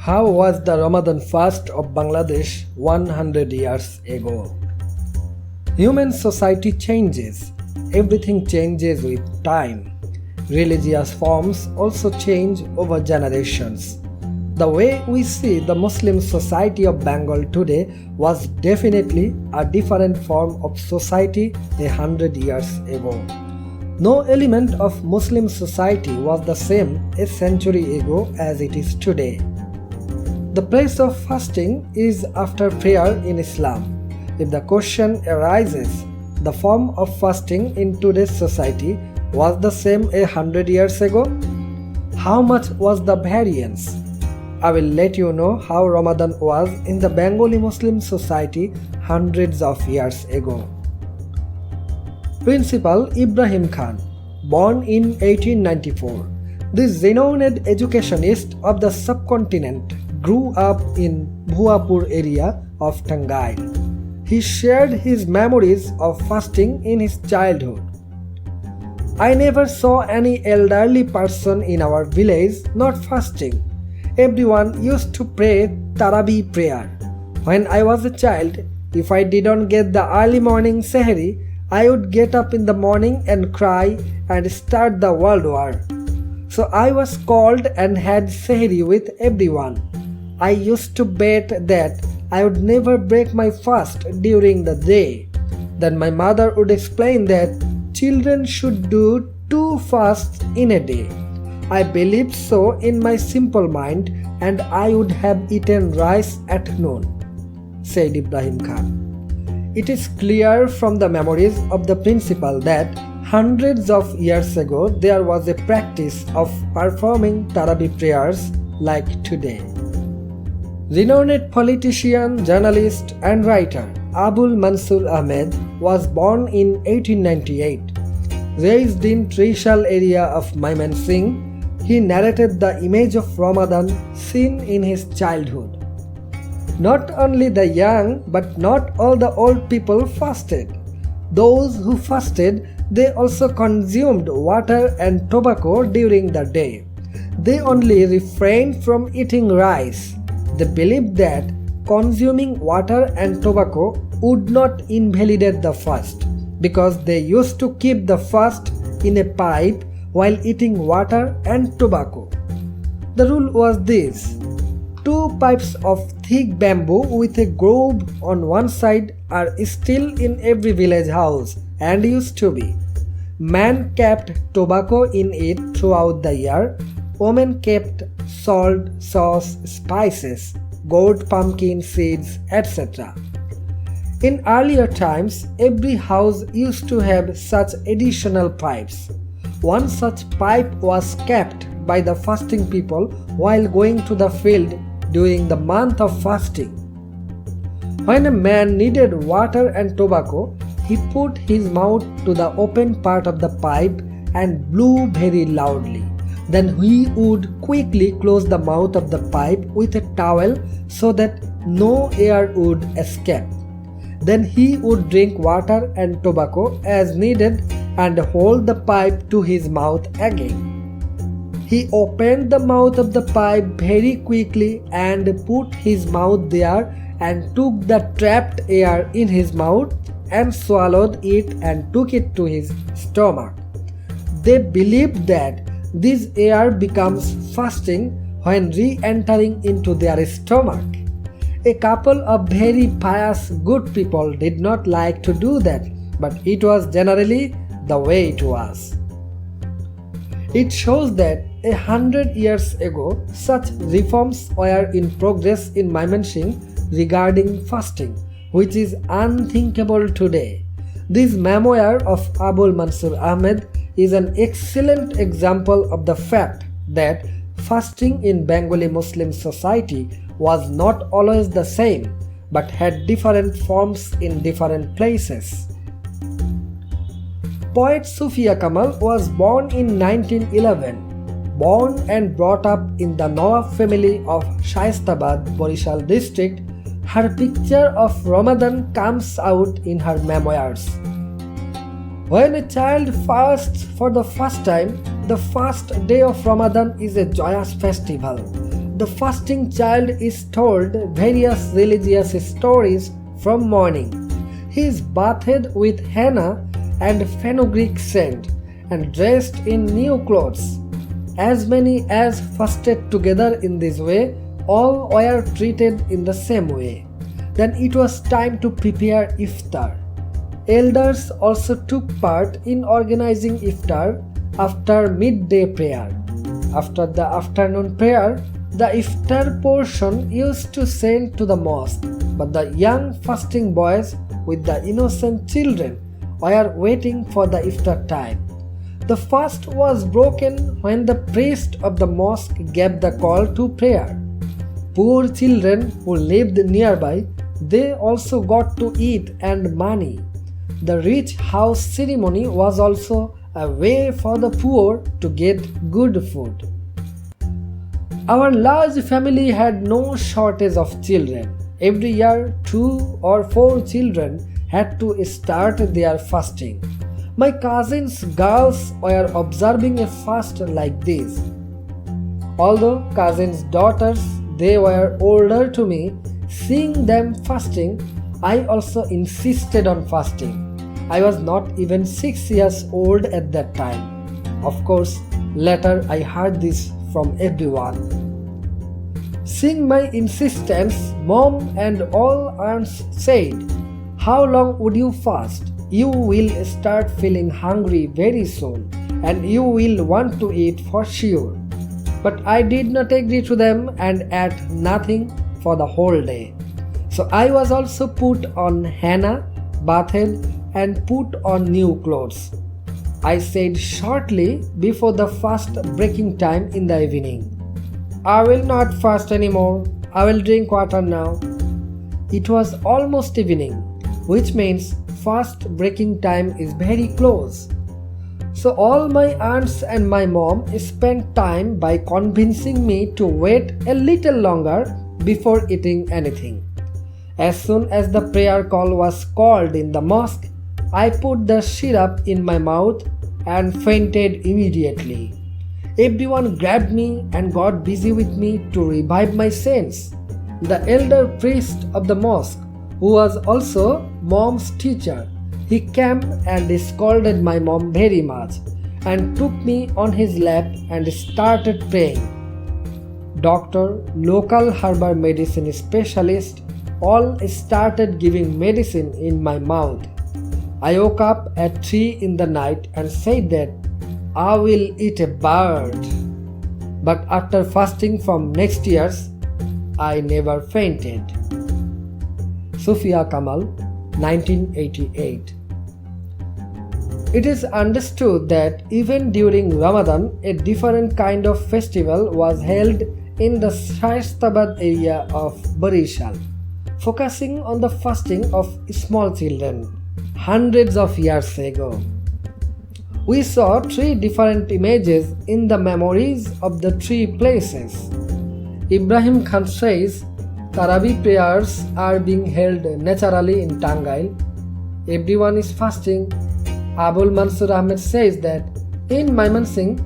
How was the Ramadan fast of Bangladesh 100 years ago? Human society changes. Everything changes with time. Religious forms also change over generations. The way we see the Muslim society of Bengal today was definitely a different form of society 100 years ago. No element of Muslim society was the same a century ago as it is today. The place of fasting is after prayer in Islam. If the question arises, the form of fasting in today's society was the same 100 years ago? How much was the variance? I will let you know how Ramadan was in the Bengali Muslim society hundreds of years ago. Principal Ibrahim Khan, born in 1894, this renowned educationist of the subcontinent grew up in Bhuapur area of Tangail. He shared his memories of fasting in his childhood. I never saw any elderly person in our village not fasting. Everyone used to pray Tarabi prayer. When I was a child, if I didn't get the early morning sehri, I would get up in the morning and cry and start the world war. So I was called and had sehri with everyone. I used to bet that I would never break my fast during the day. Then my mother would explain that children should do 2 fasts in a day. I believed so in my simple mind, and I would have eaten rice at noon, said Ibrahim Khan. It is clear from the memories of the principal that hundreds of years ago there was a practice of performing Tarabi prayers like today. Renowned politician, journalist and writer Abul Mansur Ahmed was born in 1898. Raised in Trishal area of Mymensingh, he narrated the image of Ramadan seen in his childhood. Not only the young but not all the old people fasted. Those who fasted, they also consumed water and tobacco during the day. They only refrained from eating rice. They believed that consuming water and tobacco would not invalidate the fast, because they used to keep the fast in a pipe while eating water and tobacco. The rule was this: 2 pipes of thick bamboo with a grove on one side are still in every village house and used to be. Man kept tobacco in it throughout the year. Women kept salt, sauce, spices, gourd, pumpkin seeds, etc. In earlier times, every house used to have such additional pipes. One such pipe was kept by the fasting people while going to the field during the month of fasting. When a man needed water and tobacco, he put his mouth to the open part of the pipe and blew very loudly. Then he would quickly close the mouth of the pipe with a towel so that no air would escape. Then he would drink water and tobacco as needed and hold the pipe to his mouth again. He opened the mouth of the pipe very quickly and put his mouth there and took the trapped air in his mouth and swallowed it and took it to his stomach. They believed that this air becomes fasting when re-entering into their stomach. A couple of very pious good people did not like to do that, but it was generally the way it was. It shows that 100 years ago such reforms were in progress in Mymensingh regarding fasting, which is unthinkable today. This memoir of Abul Mansur Ahmed is an excellent example of the fact that fasting in Bengali Muslim society was not always the same but had different forms in different places. Poet Sufia Kamal was born in 1911. Born and brought up in the Nawab family of Shaistabad, Borishal district, her picture of Ramadan comes out in her memoirs. When a child fasts for the first time, the first day of Ramadan is a joyous festival. the fasting child is told various religious stories from morning. He is bathed with henna and fenugreek scent and dressed in new clothes. As many as fasted together in this way, all were treated in the same way. Then it was time to prepare iftar. Elders also took part in organizing iftar after midday prayer. After the afternoon prayer, the iftar portion used to send to the mosque, but the young fasting boys with the innocent children were waiting for the iftar time. The fast was broken when the priest of the mosque gave the call to prayer. Poor children who lived nearby, they also got to eat and money. The rich house ceremony was also a way for the poor to get good food. Our large family had no shortage of children. Every year, 2 or 4 children had to start their fasting. My cousins' girls were observing a fast like this. Although cousins' daughters, they were older to me, seeing them fasting, I also insisted on fasting. I was not even 6 years old at that time. Of course, later I heard this from everyone. Seeing my insistence, Mom and all aunts said, "How long would you fast? You will start feeling hungry very soon and you will want to eat for sure." But I did not agree to them and ate nothing for the whole day. So I was also put on henna, bathed, and put on new clothes. I said shortly before the fast breaking time in the evening, "I will not fast anymore. I will drink water now." It was almost evening, which means fast breaking time is very close. So all my aunts and my mom spent time by convincing me to wait a little longer before eating anything. As soon as the prayer call was called in the mosque, I put the syrup in my mouth and fainted immediately. Everyone grabbed me and got busy with me to revive my sense. The elder priest of the mosque, who was also Mom's teacher, he came and scolded my mom very much and took me on his lap and started praying. Doctor, local herbal medicine specialist, all started giving medicine in my mouth. I woke up at 3 in the night and said that I will eat a bird. But after fasting from next years, I never fainted. Sufia Kamal, 1988. It is understood that even during Ramadan, a different kind of festival was held in the Shaistabad area of Barishal, focusing on the fasting of small children. Hundreds of years ago, we saw 3 different images in the memories of the 3 places. Ibrahim Khan says Taraweeh prayers are being held naturally in Tangail. Everyone is fasting. Abul Mansur Ahmed says that in Mymensingh,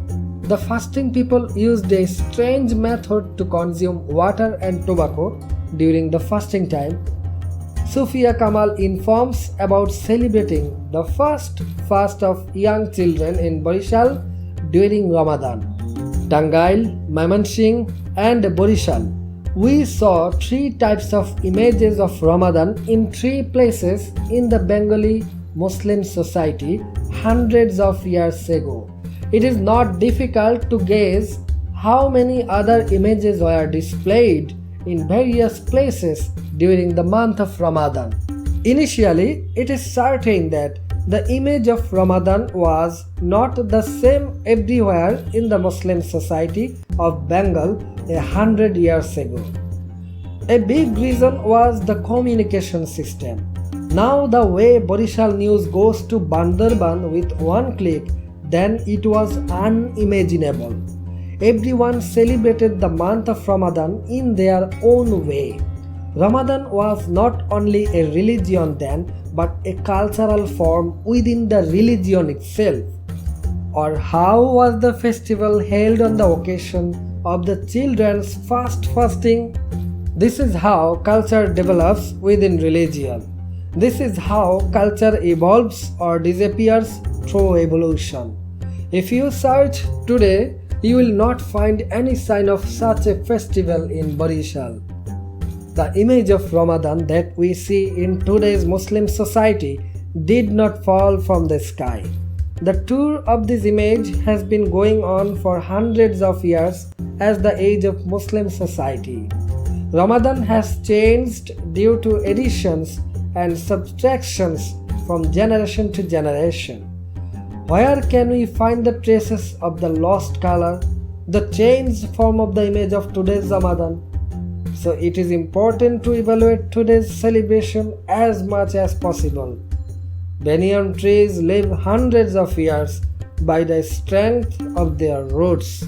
the fasting people used a strange method to consume water and tobacco during the fasting time. Sufia Kamal informs about celebrating the first fast of young children in Barishal during Ramadan. Tangail, Mymensingh and Barishal. We saw 3 types of images of Ramadan in 3 places in the Bengali Muslim society hundreds of years ago. It is not difficult to guess how many other images were displayed in various places during the month of Ramadan. Initially, it is certain that the image of Ramadan was not the same everywhere in the Muslim society of Bengal 100 years ago. A big reason was the communication system. Now the way Barishal news goes to Bandarban with one click, then it was unimaginable. Everyone celebrated the month of Ramadan in their own way. Ramadan was not only a religion then, but a cultural form within the religion itself. Or how was the festival held on the occasion of the children's fast fasting. This is how culture develops within religion. This is how culture evolves or disappears through evolution. If you search today, you will not find any sign of such a festival in Barishal. The image of Ramadan that we see in today's Muslim society did not fall from the sky. The tour of this image has been going on for hundreds of years as the age of Muslim society. Ramadan has changed due to additions and subtractions from generation to generation. Where can we find the traces of the lost color, the changed form of the image of today's Ramadan? So it is important to evaluate today's celebration as much as possible. Banyan trees live hundreds of years by the strength of their roots.